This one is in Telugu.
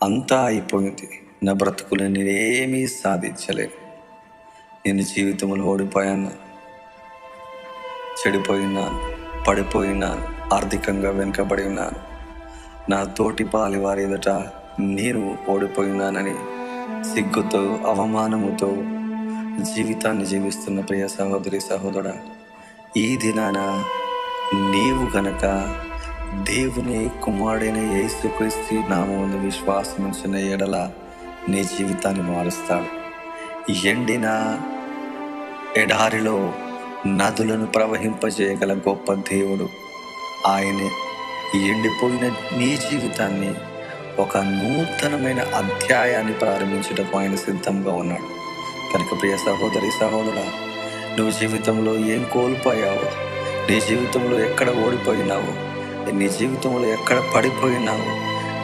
అంతా అయిపోయింది, నా బ్రతుకులో నేనేమీ సాధించలేను, నేను జీవితంలో ఓడిపోయాను, చెడిపోయినాను, పడిపోయినాను, ఆర్థికంగా వెనుకబడి ఉన్నాను, నా తోటి పాలి వారి ఎదుట నేను ఓడిపోయినానని సిగ్గుతో అవమానముతో జీవితాన్ని జీవిస్తున్న ప్రియ సహోదరి సహోదరుడా, ఈ దినాన నీవు గనక దేవుని కుమారుడైన యేసుక్రీస్తు నామమున విశ్వాసం ఉంచిన ఎడల నీ జీవితాన్ని మారుస్తాడు. ఎండిన ఎడారిలో నదులను ప్రవహింపజేయగల గొప్ప దేవుడు ఆయనే. ఎండిపోయిన నీ జీవితాన్ని ఒక నూతనమైన అధ్యాయాన్ని ప్రారంభించుటకు ఆయన సిద్ధంగా ఉన్నాడు. కనుక ప్రియ సహోదరి సహోదరా, నువ్వు జీవితంలో ఏం కోల్పోయావో, నీ జీవితంలో ఎక్కడ ఓడిపోయినావో, నీ జీవితంలో ఎక్కడ పడిపోయినావో,